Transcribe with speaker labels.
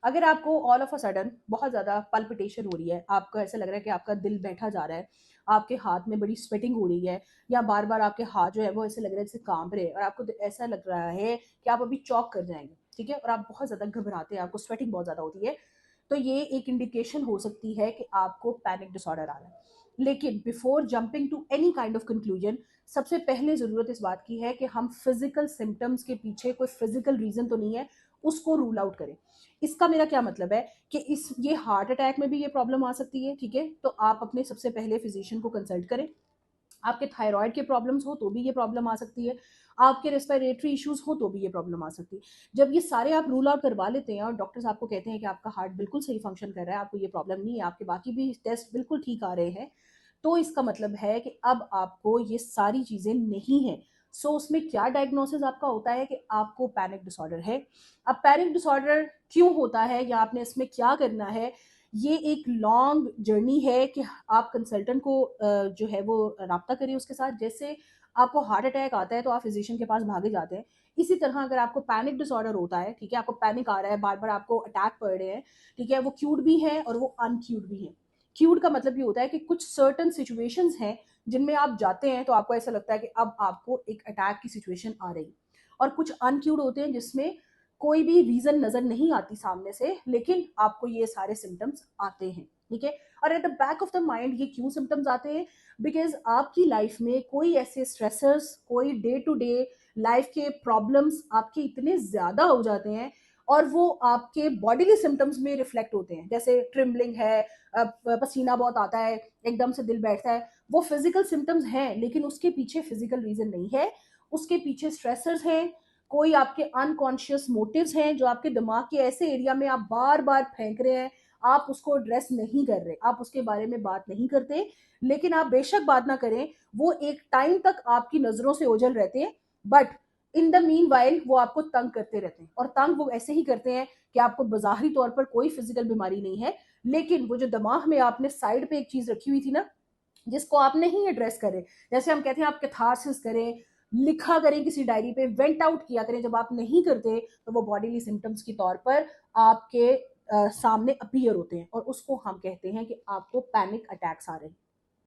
Speaker 1: अगर आपको all of a sudden बहुत ज़्यादा पल्पिटेशन हो रही है, आपको ऐसा लग रहा है कि आपका दिल बैठा जा रहा है, आपके हाथ में बड़ी स्वेटिंग हो रही है, या बार बार आपके हाथ जो है वो ऐसे लग रहा है जैसे कांप रहे हैं, और आपको ऐसा लग रहा है कि आप अभी चौक कर जाएंगे, ठीक है, और आप बहुत ज़्यादा घबराते हैं, आपको स्वेटिंग बहुत ज़्यादा होती है, तो ये एक इंडिकेशन हो सकती है कि आपको पैनिक डिसऑर्डर आ रहा है। लेकिन before jumping to any kind of conclusion, सबसे पहले ज़रूरत इस बात की है कि हम फिजिकल सिम्टम्स के पीछे कोई फिजिकल रीज़न तो नहीं है, उसको रूल आउट करें। इसका मेरा क्या मतलब है कि इस ये हार्ट अटैक में भी ये प्रॉब्लम आ सकती है, ठीक है, तो आप अपने सबसे पहले फिजिशियन को कंसल्ट करें। आपके थायराइड के प्रॉब्लम्स हो तो भी ये प्रॉब्लम आ सकती है, आपके रेस्पिरेटरी इश्यूज हो तो भी ये प्रॉब्लम आ सकती है। जब ये सारे आप रूल आउट करवा लेते हैं और डॉक्टर्स आपको कहते हैं कि आपका हार्ट बिल्कुल सही फंक्शन कर रहा है, आपको ये प्रॉब्लम नहीं है, आपके बाकी भी टेस्ट बिल्कुल ठीक आ रहे हैं, तो इसका मतलब है कि अब आपको ये सारी चीज़ें नहीं है। सो उसमें क्या डायग्नोसिस आपका होता है कि आपको पैनिक डिसऑर्डर है। अब पैनिक डिसऑर्डर क्यों होता है या आपने इसमें क्या करना है, ये एक लॉन्ग जर्नी है कि आप कंसल्टेंट को जो है वो राब्ता करिए उसके साथ। जैसे आपको हार्ट अटैक आता है तो आप फिजिशियन के पास भागे जाते हैं, इसी तरह अगर आपको पैनिक डिसऑर्डर होता है, ठीक है, आपको पैनिक आ रहा है, बार बार आपको अटैक पड़ रहे हैं, ठीक है, वो क्यूड भी है और वो अनक्यूड भी है। क्यूड का मतलब ये होता है कि कुछ सर्टन सिचुएशंस हैं जिनमें आप जाते हैं तो आपको ऐसा लगता है कि अब आपको एक अटैक की सिचुएशन आ रही, और कुछ अनक्यूड होते हैं जिसमें कोई भी रीजन नजर नहीं आती सामने से, लेकिन आपको ये सारे सिम्टम्स आते हैं, ठीक है। और at the back of the mind ये क्यों सिम्टम्स आते हैं, बिकॉज आपकी लाइफ में कोई ऐसे स्ट्रेसर्स, कोई डे टू डे लाइफ के प्रॉब्लम्स आपके इतने ज्यादा हो जाते हैं और वो आपके बॉडीली सिम्टम्स में रिफ्लेक्ट होते हैं, जैसे ट्रिम्बलिंग है, पसीना बहुत आता है, एकदम से दिल बैठता है, वो फिजिकल सिम्टम्स हैं, लेकिन उसके पीछे फिजिकल रीजन नहीं है, उसके पीछे स्ट्रेसर्स हैं, कोई आपके अनकॉन्शियस मोटिव्स हैं जो आपके दिमाग के ऐसे एरिया में आप बार बार फेंक रहे हैं, आप उसको एड्रेस नहीं कर रहे, आप उसके बारे में बात नहीं करते, लेकिन आप बेशक बात ना करें, वो एक टाइम तक आपकी नजरों से ओझल रहते हैं, but in the mean while वो आपको तंग करते रहते हैं, और तंग वो ऐसे ही करते हैं कि आपको बाहरी तौर पर कोई फिजिकल बीमारी नहीं है, लेकिन वो जो दिमाग में आपने साइड पे एक चीज रखी हुई थी ना, जिसको आप नहीं एड्रेस करें, जैसे हम कहते हैं आप कैथारसिस करें, लिखा करें किसी डायरी पे, वेंट आउट किया करें, जब आप नहीं करते तो वो बॉडीली सिम्टम्स के तौर पर आपके सामने अपीयर होते हैं, और उसको हम कहते हैं कि आपको पैनिक अटैक्स आ रहे हैं।